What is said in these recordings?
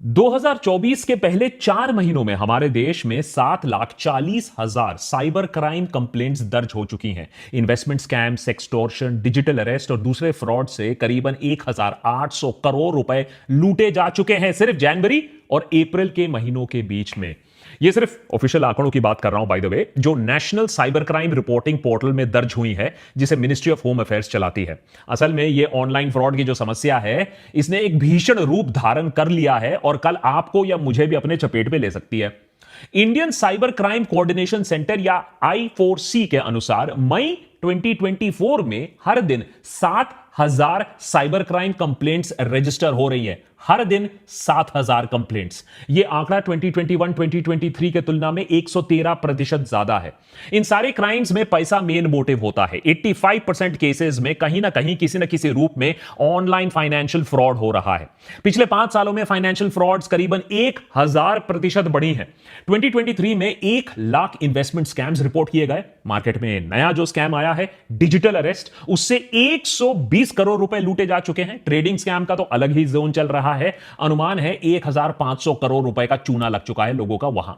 2024 के पहले 4 महीनों में हमारे देश में 7,40,000 साइबर क्राइम कंप्लेंट्स दर्ज हो चुकी हैं। Investment scam, sextortion, digital arrest और दूसरे फ्रॉड से करीबन 1,800 करोड़ रुपए लूटे जा चुके हैं सिर्फ जनवरी और अप्रैल के महीनों के बीच में। ये सिर्फ ऑफिशियल आंकड़ों की बात कर रहा हूं बाय द वे, जो national cyber crime reporting portal में दर्ज हुई है, जिसे मिनिस्ट्री ऑफ होम अफेयर्स चलाती है। असल में ये ऑनलाइन फ्रॉड की जो समस्या है, इसने एक भीषण रूप धारण कर लिया है और कल आपको या मुझे भी अपने चपेट में ले सकती है। Indian cyber crime coordination centre या I4C के अनुसार मई 2024 में हर दिन 7,000 साइबर क्राइम कंप्लेंट्स रजिस्टर हो रही है। हर दिन 7,000 कंप्लेंट्स। यह आंकड़ा 2021-2023 के तुलना में 113% ज्यादा है। इन सारे क्राइम्स में पैसा मेन मोटिव होता है। 85% केसेस में कहीं ना कहीं किसी न किसी रूप में ऑनलाइन फाइनेंशियल फ्रॉड हो रहा है। पिछले 5 सालों में फाइनेंशियल फ्रॉड्स करीबन 1000% बढ़ी हैं। 2023 में 1 लाख इन्वेस्टमेंट स्कैम्स रिपोर्ट किए गए। मार्केट में नया जो स्कैम आया है डिजिटल अरेस्ट, उससे 120 करोड़ रुपए लूटे जा चुके हैं। ट्रेडिंग स्कैम का तो अलग ही जोन चल रहा है। अनुमान है 1,500 करोड़ रुपए का चूना लग चुका है लोगों का वहां।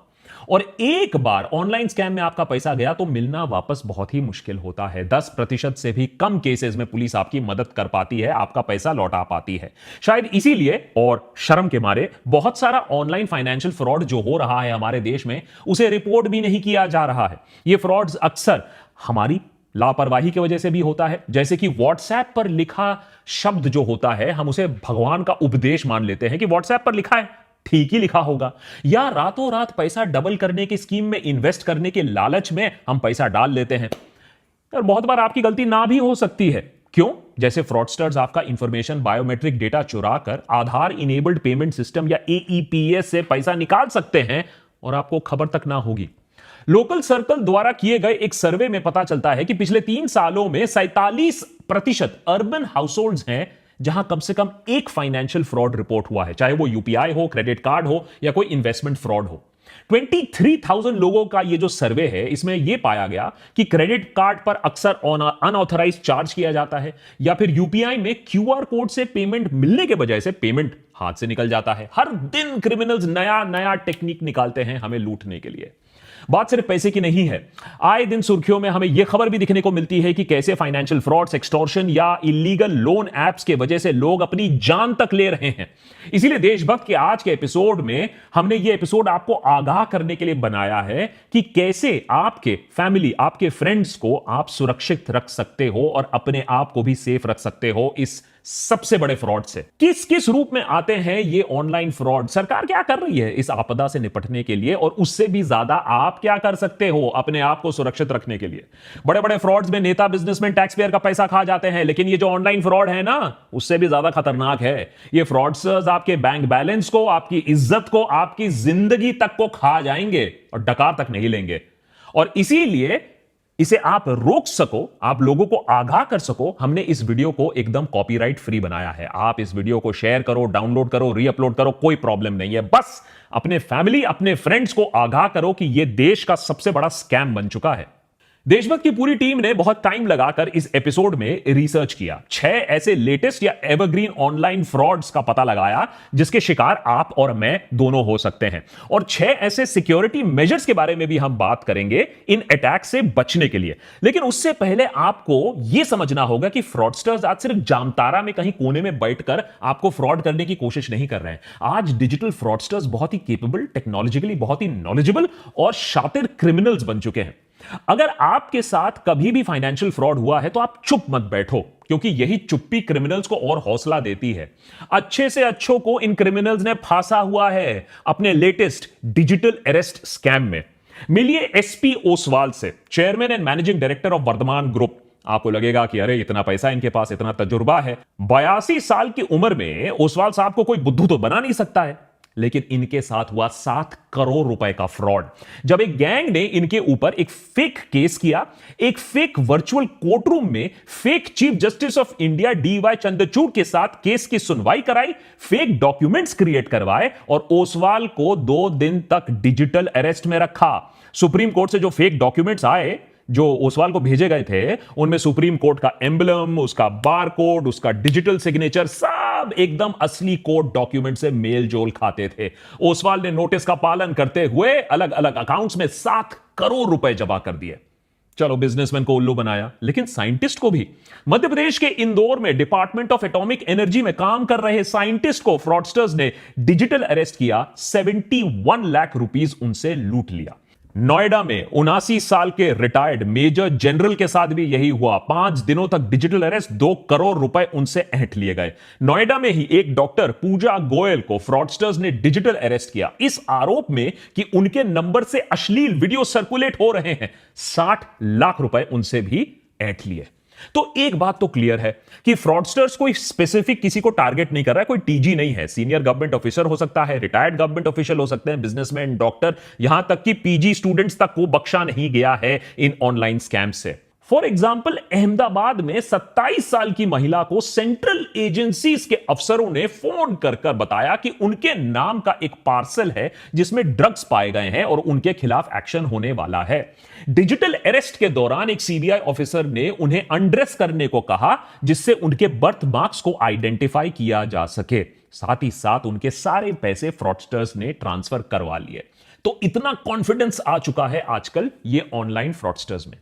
और एक बार ऑनलाइन स्कैम में आपका पैसा गया तो मिलना वापस बहुत ही मुश्किल होता है। 10% से भी कम केसेस में पुलिस आपकी मदद कर पाती है, आपका पैसा लौटा पाती है। शायद इसीलिए और शर्म के मारे बहुत सारा ऑनलाइन फाइनेंशियल फ्रॉड जो हो रहा है हमारे देश में, उसे रिपोर्ट भी नहीं किया जा रहा है। यह फ्रॉड्स अक्सर हमारी लापरवाही की वजह से भी होता है। जैसे कि व्हाट्सएप पर लिखा शब्द जो होता है, हम उसे भगवान का उपदेश मान लेते हैं कि व्हाट्सएप पर लिखा है, ठीक ही लिखा होगा। या रातों रात पैसा डबल करने की स्कीम में इन्वेस्ट करने के लालच में हम पैसा डाल लेते हैं। और बहुत बार आपकी गलती ना भी हो सकती है। क्यों? जैसे फ्रॉडस्टर्स आपका इंफॉर्मेशन, बायोमेट्रिक डेटा चुरा कर आधार इनेबल्ड पेमेंट सिस्टम या AEPS से पैसा निकाल सकते हैं और आपको खबर तक ना होगी। लोकल सर्कल द्वारा किए गए एक सर्वे में पता चलता है कि पिछले 3 सालों में 47% अर्बन हाउसहोल्ड्स हैं जहां कम से कम एक फाइनेंशियल फ्रॉड रिपोर्ट हुआ है, चाहे वो UPI हो, क्रेडिट कार्ड हो या कोई इन्वेस्टमेंट फ्रॉड हो। 23,000 लोगों का ये जो सर्वे है, इसमें यह पाया गया कि क्रेडिट कार्ड पर अक्सर अनऑथराइज्ड चार्ज किया जाता है या फिर UPI में QR कोड से पेमेंट मिलने के बजाय से पेमेंट हाथ से निकल जाता है। हर दिन क्रिमिनल्स नया नया टेक्निक निकालते हैं हमें लूटने के लिए। बात सिर्फ पैसे की नहीं है। आए दिन सुर्खियों में हमें यह खबर भी दिखने को मिलती है कि कैसे फाइनेंशियल फ्रॉड, एक्सटॉर्शन या इलीगल लोन एप्स के वजह से लोग अपनी जान तक ले रहे हैं। इसीलिए देशभक्त के आज के एपिसोड में हमने यह एपिसोड आपको आगाह करने के लिए बनाया है कि कैसे आपके फैमिली, आपके फ्रेंड्स को आप सुरक्षित रख सकते हो और अपने आप को भी सेफ रख सकते हो इस सबसे बड़े फ्रॉड से। किस किस रूप में आते हैं ये ऑनलाइन फ्रॉड, सरकार क्या कर रही है इस आपदा से निपटने के लिए, और उससे भी ज्यादा आप क्या कर सकते हो अपने आप को सुरक्षित रखने के लिए। बड़े बड़े फ्रॉड्स में नेता, बिजनेसमैन, टैक्स पेयर का पैसा खा जाते हैं, लेकिन ये जो ऑनलाइन फ्रॉड है ना, उससे भी ज्यादा खतरनाक है। ये फ्रॉडस्टर्स आपके बैंक बैलेंस को, आपकी इज्जत को, आपकी जिंदगी तक को खा जाएंगे और डकार तक नहीं लेंगे। और इसीलिए इसे आप रोक सको, आप लोगों को आगाह कर सको, हमने इस वीडियो को एकदम कॉपीराइट फ्री बनाया है। आप इस वीडियो को शेयर करो, डाउनलोड करो, रीअपलोड करो, कोई प्रॉब्लम नहीं है। बस अपने फैमिली, अपने फ्रेंड्स को आगाह करो कि यह देश का सबसे बड़ा स्कैम बन चुका है। देशभक्त की पूरी टीम ने बहुत टाइम लगाकर इस एपिसोड में रिसर्च किया। 6 ऐसे लेटेस्ट या एवरग्रीन ऑनलाइन फ्रॉड्स का पता लगाया जिसके शिकार आप और मैं दोनों हो सकते हैं, और 6 ऐसे सिक्योरिटी मेजर्स के बारे में भी हम बात करेंगे इन अटैक से बचने के लिए। लेकिन उससे पहले आपको यह समझना होगा कि फ्रॉडस्टर्स आज सिर्फ जामतारा में कहीं कोने में बैठकर आपको फ्रॉड करने की कोशिश नहीं कर रहे हैं। आज डिजिटल फ्रॉडस्टर्स बहुत ही केपेबल, टेक्नोलॉजिकली बहुत ही नॉलेजेबल और शातिर क्रिमिनल्स बन चुके हैं। अगर आपके साथ कभी भी फाइनेंशियल फ्रॉड हुआ है तो आप चुप मत बैठो, क्योंकि यही चुप्पी क्रिमिनल्स को और हौसला देती है। अच्छे से अच्छों को इन क्रिमिनल्स ने फांसा हुआ है अपने लेटेस्ट डिजिटल अरेस्ट स्कैम में। मिलिए SP ओसवाल से, chairman and managing director of Vardhman group. आपको लगेगा कि अरे इतना पैसा इनके पास, इतना तजुर्बा है। 82 साल की उम्र में ओसवाल साहब को कोई बुद्धू तो बना नहीं सकता है, लेकिन इनके साथ हुआ 7 करोड़ रुपए का फ्रॉड। जब एक गैंग ने इनके ऊपर एक फेक केस किया, एक फेक वर्चुअल कोर्ट रूम में fake chief justice of India DY Chandrachud के साथ केस की सुनवाई कराई, फेक डॉक्यूमेंट्स क्रिएट करवाए और ओसवाल को 2 दिन तक डिजिटल अरेस्ट में रखा। सुप्रीम कोर्ट से जो फेक डॉक्यूमेंट्स आए, जो ओसवाल को भेजे गए थे उनमें सुप्रीम कोर्ट का एम्बलम, उसका बार कोड, उसका डिजिटल सिग्नेचर सब एकदम असली कोर्ट डॉक्यूमेंट से मेल जोल खाते थे। ओसवाल ने नोटिस का पालन करते हुए अलग अलग अकाउंट्स में 7 करोड़ रुपए जमा कर दिए। चलो, बिजनेसमैन को उल्लू बनाया, लेकिन साइंटिस्ट को भी। मध्य प्रदेश के इंदौर में डिपार्टमेंट ऑफ एटॉमिक एनर्जी में काम कर रहे साइंटिस्ट को फ्रॉडस्टर्स ने डिजिटल अरेस्ट किया, 71 लाख रुपीस उनसे लूट लिया। नोएडा में 79 साल के रिटायर्ड मेजर जनरल के साथ भी यही हुआ। 5 दिनों तक डिजिटल अरेस्ट, 2 करोड़ रुपए उनसे ऐंठ लिए गए। नोएडा में ही एक डॉक्टर पूजा गोयल को फ्रॉडस्टर्स ने डिजिटल अरेस्ट किया, इस आरोप में कि उनके नंबर से अश्लील वीडियो सर्कुलेट हो रहे हैं। 60 लाख रुपए उनसे भी ऐंठ लिए। तो एक बात तो क्लियर है कि फ्रॉडस्टर्स कोई स्पेसिफिक किसी को टारगेट नहीं कर रहा है, कोई टीजी नहीं है। सीनियर गवर्नमेंट ऑफिसर हो सकता है, रिटायर्ड गवर्नमेंट ऑफिशियल हो सकते हैं, बिजनेसमैन, डॉक्टर, यहां तक कि पीजी स्टूडेंट्स तक को बख्शा नहीं गया है इन ऑनलाइन स्कैम से। फॉर एग्जाम्पल, अहमदाबाद में 27 साल की महिला को सेंट्रल एजेंसीज के अफसरों ने फोन कर कर बताया कि उनके नाम का एक पार्सल है जिसमें ड्रग्स पाए गए हैं और उनके खिलाफ एक्शन होने वाला है। डिजिटल अरेस्ट के दौरान एक सीबीआई ऑफिसर ने उन्हें अनड्रेस करने को कहा, जिससे उनके बर्थ मार्क्स को आइडेंटिफाई किया जा सके। साथ ही साथ उनके सारे पैसे फ्रॉडस्टर्स ने ट्रांसफर करवा लिए। तो इतना कॉन्फिडेंस आ चुका है आजकल ये ऑनलाइन फ्रॉडस्टर्स में।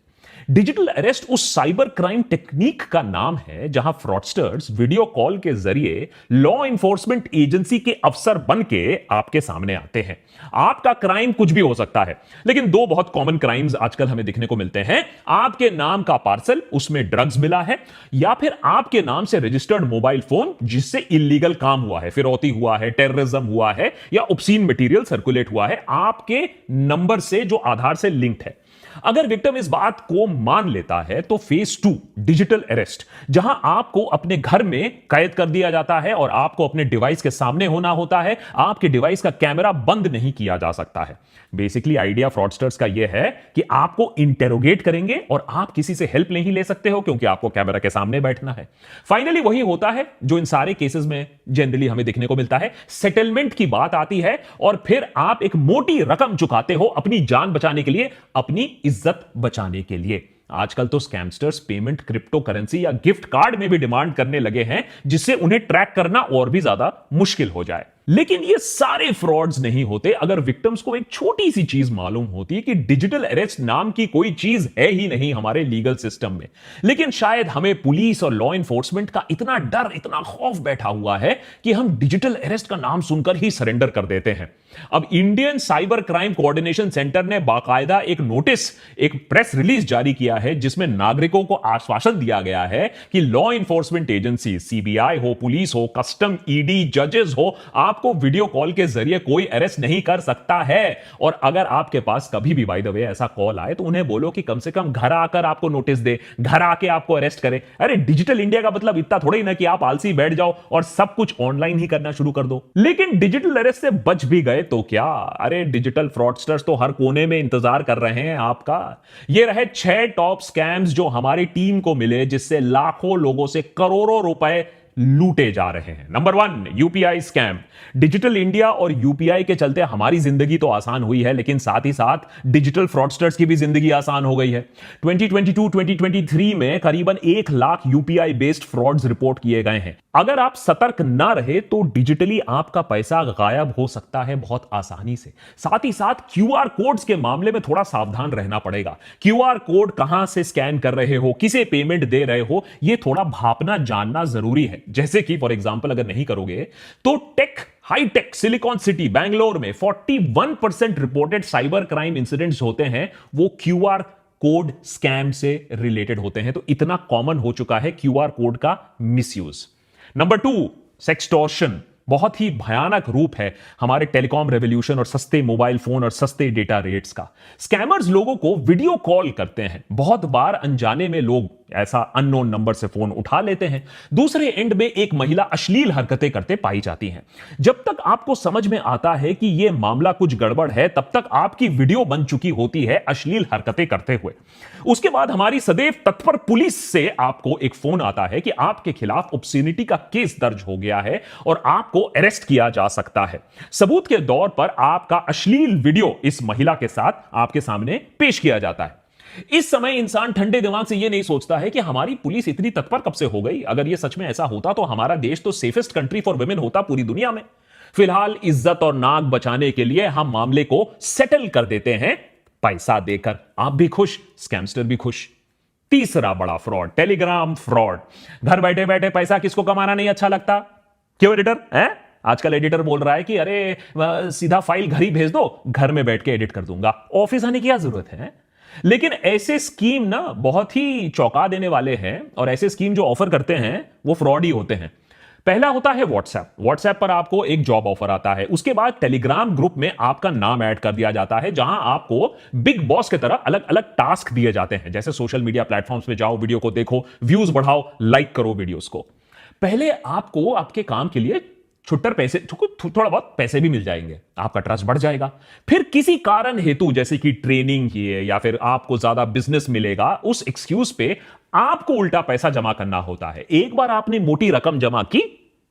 डिजिटल अरेस्ट उस साइबर क्राइम टेक्निक का नाम है जहां फ्रॉडस्टर्स वीडियो कॉल के जरिए लॉ इन्फोर्समेंट एजेंसी के अफसर बन के आपके सामने आते हैं। आपका क्राइम कुछ भी हो सकता है, लेकिन 2 बहुत कॉमन क्राइम्स आजकल हमें दिखने को मिलते हैं। आपके नाम का पार्सल, उसमें ड्रग्स मिला है, या फिर आपके नाम से रजिस्टर्ड मोबाइल फोन जिससे इलीगल काम हुआ है, फिरौती हुआ है, टेररिज्म हुआ है, या ऑब्सीन मटेरियल सर्कुलेट हुआ है आपके नंबर से जो आधार से लिंक्ड है। अगर विक्टिम इस बात को मान लेता है तो फेज 2 डिजिटल अरेस्ट, जहां आपको अपने घर में कैद कर दिया जाता है और आपको अपने डिवाइस के सामने होना होता है। आपके डिवाइस का कैमरा बंद नहीं किया जा सकता है। बेसिकली आइडिया फ्रॉडस्टर्स का यह है कि आपको इंटेरोगेट करेंगे और आप किसी से हेल्प नहीं ले सकते हो क्योंकि आपको कैमरा के सामने बैठना है। फाइनली वही होता है जो इन सारे केसेस में जनरली हमें देखने को मिलता है। सेटलमेंट की बात आती है और फिर आप एक मोटी रकम चुकाते हो अपनी जान बचाने के लिए, अपनी इज्जत बचाने के लिए। आजकल तो स्कैमस्टर्स पेमेंट क्रिप्टो करेंसी या गिफ्ट कार्ड में भी डिमांड करने लगे हैं, जिससे उन्हें ट्रैक करना और भी ज्यादा मुश्किल हो जाए। लेकिन ये सारे फ्रॉड्स नहीं होते अगर विक्टिम्स को एक छोटी सी चीज मालूम होती कि डिजिटल अरेस्ट नाम की कोई चीज है ही नहीं हमारे लीगल सिस्टम में। लेकिन शायद हमें पुलिस और लॉ इन्फोर्समेंट का इतना डर, इतना खौफ बैठा हुआ है कि हम डिजिटल अरेस्ट का नाम सुनकर ही सरेंडर कर देते हैं। अब Indian cyber crime coordination centre ने बाकायदा एक नोटिस, एक प्रेस रिलीज जारी किया है जिसमें नागरिकों को आश्वासन दिया गया है कि लॉ इन्फोर्समेंट एजेंसी, सीबीआई हो, पुलिस हो, कस्टम, ईडी, जजेस हो, आपको वीडियो कॉल के जरिए कोई अरेस्ट नहीं कर सकता है। और अगर आपके पास कभी भी बाय द वे ऐसा कॉल आए तो उन्हें बोलो कि कम से कम घर आकर आपको नोटिस दे, घर आके आपको अरेस्ट करे। अरे डिजिटल इंडिया का मतलब इतना थोड़ा ही ना कि आप आलसी बैठ जाओ और सब कुछ ऑनलाइन ही करना शुरू कर दो। लेकिन डिजिटल अरेस्ट से बच भी गए तो क्या? अरे डिजिटल फ्रॉडस्टर्स तो हर कोने में इंतजार कर रहे हैं आपका। ये रहे 6 टॉप स्कैम्स जो हमारी टीम को मिले, जिससे लाखों लोगों से करोड़ों रुपए लूटे जा रहे हैं। Number 1, UPI scam. Digital India और यूपीआई के चलते हमारी जिंदगी तो आसान हुई है, लेकिन साथ ही साथ डिजिटल फ्रॉडस्टर्स की भी जिंदगी आसान हो गई है। 2022-2023 में करीबन 1 lakh UPI based frauds report किए गए हैं। अगर आप सतर्क ना रहे तो डिजिटली आपका पैसा गायब हो सकता है बहुत आसानी से। साथ ही साथ क्यूआर कोड्स के मामले में थोड़ा सावधान रहना पड़ेगा। क्यूआर कोड कहां से स्कैन कर रहे हो, किसे पेमेंट दे रहे हो, यह थोड़ा भापना जानना जरूरी है। जैसे कि फॉर एग्जांपल अगर नहीं करोगे तो हाईटेक सिलिकॉन सिटी बैंगलोर में 41% रिपोर्टेड साइबर क्राइम इंसिडेंट्स होते हैं, वो क्यूआर कोड स्कैम से रिलेटेड होते हैं। तो इतना कॉमन हो चुका है क्यूआर कोड का मिसयूज। Number 2, sextortion. बहुत ही भयानक रूप है हमारे टेलीकॉम रेवोल्यूशन और सस्ते मोबाइल फोन और सस्ते डेटा रेट्स का। स्कैमर्स लोगों को वीडियो कॉल करते हैं। बहुत बार अनजाने में लोग ऐसा अननोन नंबर से फोन उठा लेते हैं। दूसरे एंड में एक महिला अश्लील हरकतें करते पाई जाती हैं। जब तक आपको समझ में आता है कि यह मामला कुछ गड़बड़ है, तब तक आपकी वीडियो बन चुकी होती है अश्लील हरकतें करते हुए। उसके बाद हमारी सदैव तत्पर पुलिस से आपको एक फोन आता है कि आपके खिलाफ ऑब्स्सेनिटी का केस दर्ज हो गया है और आपको अरेस्ट किया जा सकता है। सबूत के दौर पर आपका अश्लील वीडियो इस महिला के साथ आपके सामने पेश किया जाता है। इस समय इंसान ठंडे दिमाग से यह नहीं सोचता है कि हमारी पुलिस इतनी तत्पर कब से हो गई। अगर यह सच में ऐसा होता तो हमारा देश तो सेफेस्ट कंट्री फॉर वुमेन होता पूरी दुनिया में। फिलहाल इज्जत और नाक बचाने के लिए हम मामले को सेटल कर देते हैं पैसा देकर। आप भी खुश, स्कैमस्टर भी खुश। तीसरा बड़ा फ्रॉड, टेलीग्राम फ्रॉड। घर बैठे बैठे पैसा किसको कमाना नहीं अच्छा लगता? क्यों एडिटर है? आजकल एडिटर बोल रहा है कि अरे सीधा फाइल घर ही भेज दो, घर में बैठ के एडिट कर दूंगा, ऑफिस आने की क्या जरूरत है। लेकिन ऐसे स्कीम ना बहुत ही चौंका देने वाले हैं, और ऐसे स्कीम जो ऑफर करते हैं वो फ्रॉड ही होते हैं। पहला होता है व्हाट्सएप पर आपको एक जॉब ऑफर आता है। उसके बाद टेलीग्राम ग्रुप में आपका नाम ऐड कर दिया जाता है, जहां आपको बिग बॉस की तरह अलग अलग टास्क दिए जाते हैं, जैसे सोशल मीडिया प्लेटफॉर्म्स पे जाओ, वीडियो को देखो, व्यूज बढ़ाओ, लाइक करो वीडियोस को। पहले आपको आपके काम के लिए छुट्टर पैसे, थोड़ा बहुत पैसे भी मिल जाएंगे, आपका ट्रस्ट बढ़ जाएगा। फिर किसी कारण हेतु, जैसे कि ट्रेनिंग की है या फिर आपको ज्यादा बिजनेस मिलेगा, उस एक्सक्यूज पे आपको उल्टा पैसा जमा करना होता है। एक बार आपने मोटी रकम जमा की,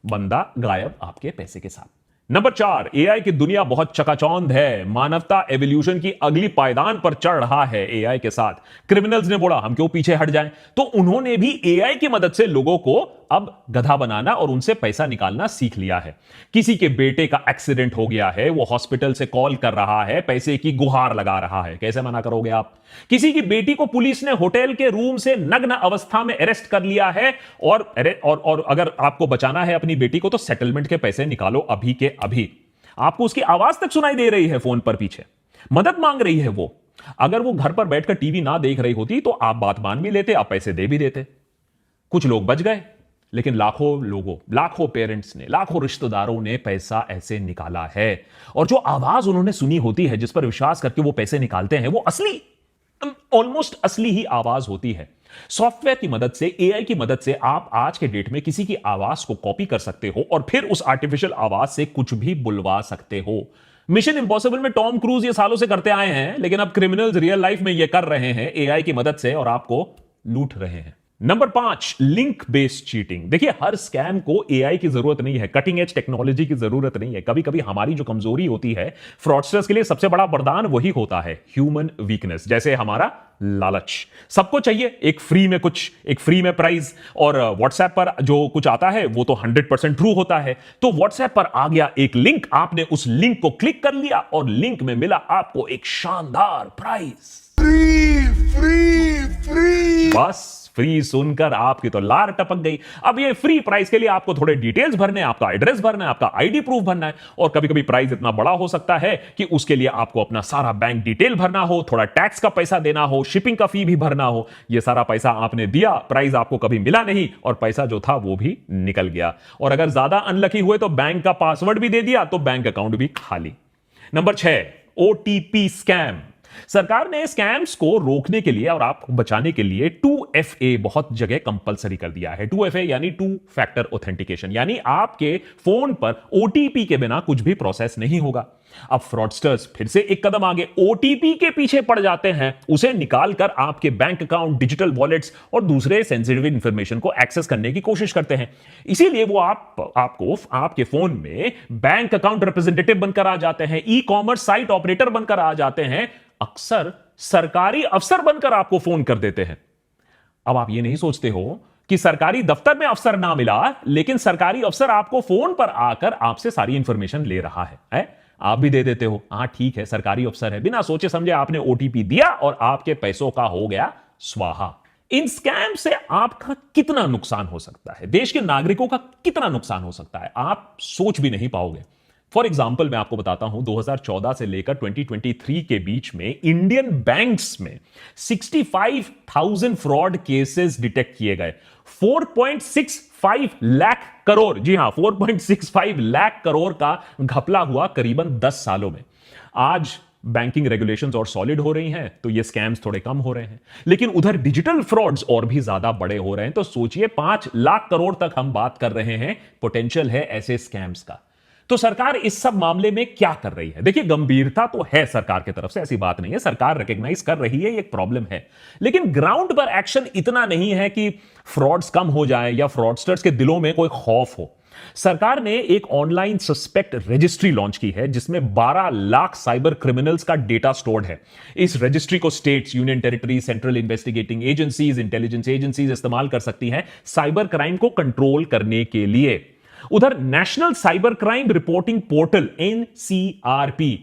बंदा गायब आपके पैसे के साथ। नंबर 4, एआई की दुनिया बहुत चकाचौंध है। मानवता एवोल्यूशन की अगली पायदान पर चढ़ रहा है एआई के साथ। क्रिमिनल्स ने बोला हम क्यों पीछे हट जाएं, तो उन्होंने भी एआई की मदद से लोगों को अब गधा बनाना और उनसे पैसा निकालना सीख लिया है। किसी के बेटे का एक्सीडेंट हो गया है, वो हॉस्पिटल से कॉल कर रहा है, पैसे की गुहार लगा रहा है, कैसे मना करोगे आप? किसी की बेटी को पुलिस ने होटल के रूम से नग्न अवस्था में अरेस्ट कर लिया है, और अगर आपको बचाना है अपनी बेटी को तो सेटलमेंट के पैसे निकालो अभी के अभी। आपको उसकी आवाज तक सुनाई दे रही है फोन पर, पीछे मदद मांग रही है वो। अगर वो घर पर बैठकर टीवी ना देख रही होती तो आप बात मान भी लेते, आप पैसे दे भी देते। कुछ लोग बच गए, लेकिन लाखों लोगों, लाखों पेरेंट्स ने, लाखों रिश्तेदारों ने पैसा ऐसे निकाला है। और जो आवाज उन्होंने सुनी होती है, जिस पर विश्वास करके वो पैसे निकालते हैं, वो असली, ऑलमोस्ट असली ही आवाज होती है। सॉफ्टवेयर की मदद से, एआई की मदद से आप आज के डेट में किसी की आवाज को कॉपी कर सकते हो और फिर उस आर्टिफिशियल आवाज से कुछ भी बुलवा सकते हो। मिशन इंपॉसिबल में टॉम क्रूज ये सालों से करते आए हैं, लेकिन अब क्रिमिनल्स रियल लाइफ में ये कर रहे हैं एआई की मदद से, और आपको लूट रहे हैं। Number 5, link based cheating. देखिए, हर स्कैम को एआई की जरूरत नहीं है, कटिंग एज टेक्नोलॉजी की जरूरत नहीं है। कभी कभी हमारी जो कमजोरी होती है, फ्रॉडस्टर्स के लिए सबसे बड़ा वरदान वही होता है, ह्यूमन वीकनेस। जैसे हमारा लालच। सबको चाहिए एक फ्री में प्राइज, और व्हाट्सएप पर जो कुछ आता है वो तो 100% ट्रू होता है। तो व्हाट्सएप पर आ गया एक लिंक, आपने उस लिंक को क्लिक कर लिया और लिंक में मिला आपको एक शानदार प्राइज। फ्री। बस फ्री सुनकर आपकी तो लार टपक गई। अब ये फ्री प्राइस के लिए आपको थोड़े डिटेल्स भरने, आपका एड्रेस भरना है, आपका आईडी प्रूफ भरना है, और कभी कभी प्राइस इतना बड़ा हो सकता है कि उसके लिए आपको अपना सारा बैंक डिटेल भरना हो, थोड़ा टैक्स का पैसा देना हो, शिपिंग का फी भी भरना हो। ये सारा पैसा आपने दिया, प्राइस आपको कभी मिला नहीं, और पैसा जो था वो भी निकल गया। और अगर ज्यादा अनलकी हुए तो बैंक का पासवर्ड भी दे दिया, तो बैंक अकाउंट भी खाली। Number 6, OTP scam. सरकार ने स्कैम्स को रोकने के लिए और आपको बचाने के लिए 2FA बहुत जगह कंपलसरी कर दिया है। 2FA यानी टू फैक्टर ऑथेंटिकेशन, यानी आपके फोन पर ओटीपी के बिना कुछ भी प्रोसेस नहीं होगा। अब फ्रॉडस्टर्स फिर से एक कदम आगे, ओटीपी के पीछे पड़ जाते हैं, उसे निकालकर आपके बैंक अकाउंट, डिजिटल वॉलेट्स और दूसरे सेंसिटिव इंफॉर्मेशन को एक्सेस करने की कोशिश करते हैं। इसीलिए वो आपको आपके फोन में बैंक अकाउंट रिप्रेजेंटेटिव बनकर आ जाते हैं, ई कॉमर्स साइट ऑपरेटर बनकर आ जाते हैं, अक्सर सरकारी अफसर बनकर आपको फोन कर देते हैं। अब आप ये नहीं सोचते हो कि सरकारी दफ्तर में अफसर ना मिला, लेकिन सरकारी अफसर आपको फोन पर आकर आपसे सारी इंफॉर्मेशन ले रहा है? आप भी दे देते हो, हाँ ठीक है सरकारी अफसर है, बिना सोचे समझे आपने ओटीपी दिया और आपके पैसों का हो गया स्वाहा। इन स्कैम से आपका कितना नुकसान हो सकता है, देश के नागरिकों का कितना नुकसान हो सकता है, आप सोच भी नहीं पाओगे। फॉर एग्जाम्पल मैं आपको बताता हूं, 2014 से लेकर 2023 के बीच में इंडियन बैंक्स में 65,000 फ्रॉड केसेस डिटेक्ट किए गए। 4.65 लाख करोड़, जी हां 4.65 लाख करोड़ का घपला हुआ करीबन 10 सालों में। आज बैंकिंग रेगुलेशंस और सॉलिड हो रही हैं तो ये स्कैम्स थोड़े कम हो रहे हैं, लेकिन उधर डिजिटल फ्रॉड्स और भी ज्यादा बड़े हो रहे हैं। तो सोचिए 5 लाख करोड़ तक हम बात कर रहे हैं, पोटेंशियल है ऐसे स्कैम्स का। तो सरकार इस सब मामले में क्या कर रही है? देखिए, गंभीरता तो है सरकार की तरफ से, ऐसी बात नहीं है, सरकार रिकॉग्नाइज कर रही है ये एक प्रॉब्लम है, लेकिन ग्राउंड पर एक्शन इतना नहीं है कि फ्रॉड्स कम हो जाए या फ्रॉडस्टर्स के दिलों में कोई खौफ हो। सरकार ने एक ऑनलाइन सस्पेक्ट रजिस्ट्री लॉन्च की है जिसमें 12 लाख साइबर क्रिमिनल्स का डेटा स्टोर्ड है। इस रजिस्ट्री को states, union territory, central investigating agencies, intelligence agencies इस्तेमाल कर सकती हैं साइबर क्राइम को कंट्रोल करने के लिए। उधर national cyber crime reporting portal NCRP